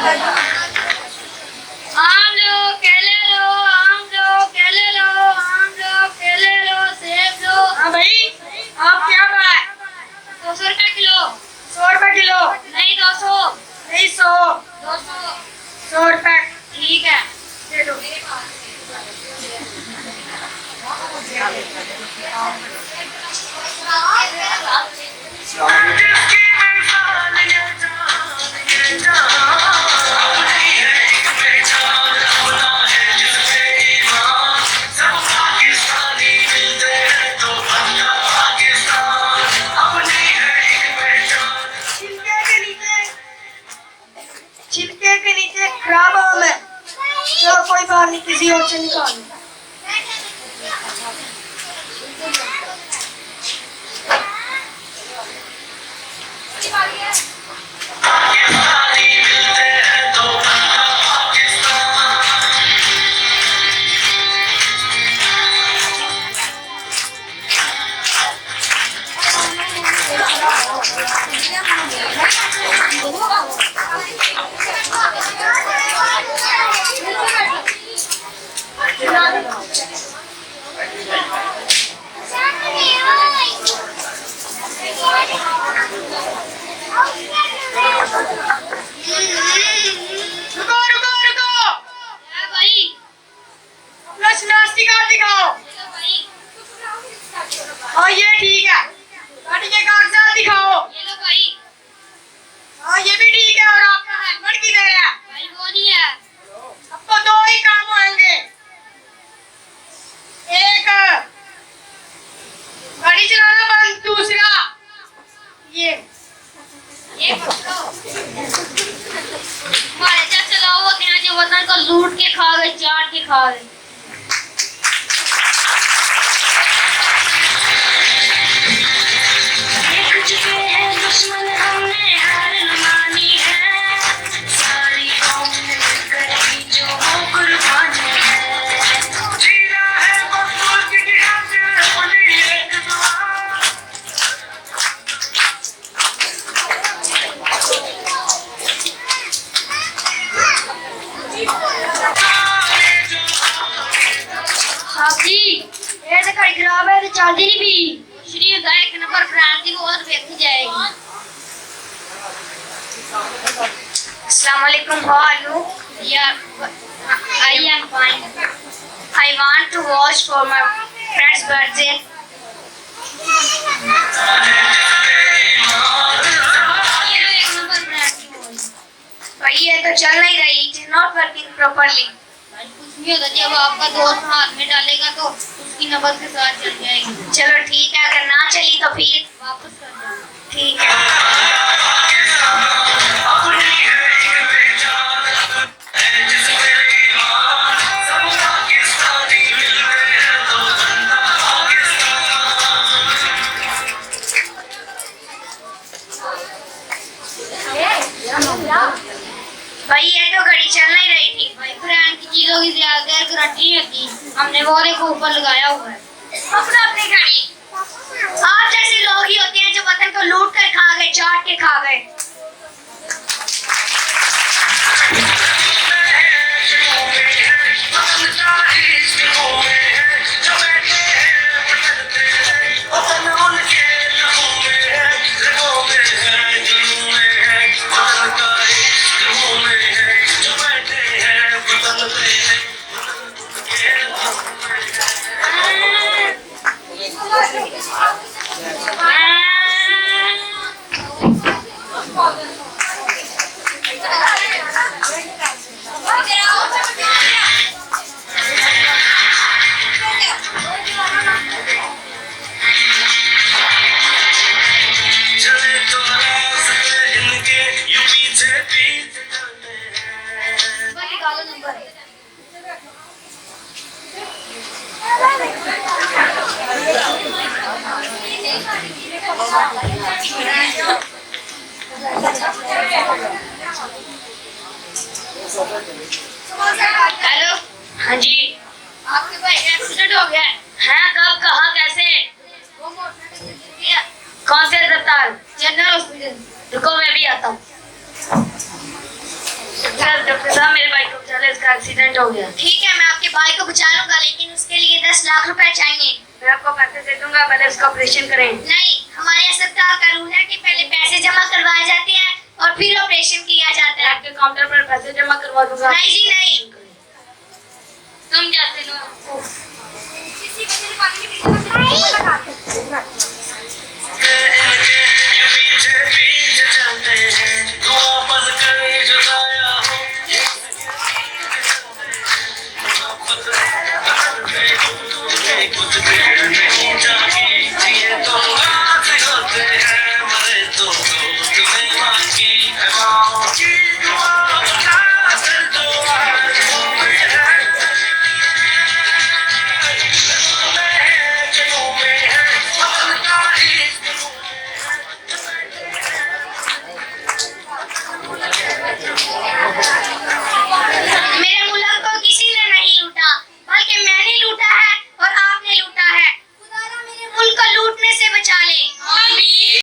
आम लो, केले लो, आम लो, केले लो, आम लो, केले लो, सेब लो। हाँ भाई, आप क्या भाव? 200 रुपए किलो। 100 रुपए किलो? नहीं 200। नहीं 100। 200। 100 रुपए। ठीक है, दे दो। छिलके के नीचे खराब आम है। चलो कोई बात नहीं, किसी और से निकाल लो। रुको रुको रुको, भाई अपना शनाख्ती कार्ड दिखाओ। भाई, हाँ ये ठीक है। गाड़ी के कागजात दिखाओ। ये लो भाई। हाँ ये भी ठीक है। और आपका हेलमेट किधर है? भाई वो नहीं है। अब तो 2 ही काम होंगे। एक गाड़ी चलाना बंद, दूसरा ये पकड़ो। हमारे चाचा चलाओ वो क्या जो वतन को लूट के खा गए, चाट के खा गए। जी ये तो गाड़ी खराब है, तो चलती नहीं भी। श्री एक नंबर ब्रांड की और देखी जाएगी। अस्सलाम वालेकुम, how are you? Yeah, I am fine. I want to watch for my friend's birthday. ये लो एक नंबर ब्रांड की वॉच। भाई ये तो चल नहीं रही, it is not working properly. भाई कुछ नहीं होता, जब आपका दोस्त हाथ में डालेगा तो उसकी नब्ज के साथ चल जाएगी। चलो ठीक है, अगर ना चली तो फिर वापस कर देना। ठीक है। भाई ये तो घड़ी चल नहीं रही थी। भाई ब्रांड की चीजों की ज्यादा गारंटी नहीं होती, हमने वो देखो ऊपर लगाया हुआ है। अपना अपनी घड़ी। आप जैसे लोग ही होते हैं जो वतन को लूट कर खा गए, चाट के खा गए। हेलो। हाँ जी। आपके भाई एक्सीडेंट हो गया है। है कब, कहाँ, कैसे? वो मोटरसाइकिल गिर गया। कौन से अस्पताल? General hospital. रुको मैं भी आता हूँ। डॉक्टर साहब मेरे भाई को बचा ले, इसका एक्सीडेंट हो गया। ठीक है, मैं आपके भाई को बचा लूंगा, लेकिन उसके लिए 10 लाख रुपए चाहिए। मैं आपको पैसे दे दूंगा, पहले उसका ऑपरेशन करें। नहीं, हमारे अस्पताल का रूल है कि पहले पैसे जमा करवाए जाते हैं और फिर ऑपरेशन किया जाता है। आपके काउंटर पर पैसे जमा करवा दूंगा। नहीं जी नहीं। तुम जाते हो। कुछ देर नहीं जागी, ये तो रात होते हैं, मरे तो दोस्त में बाकी है।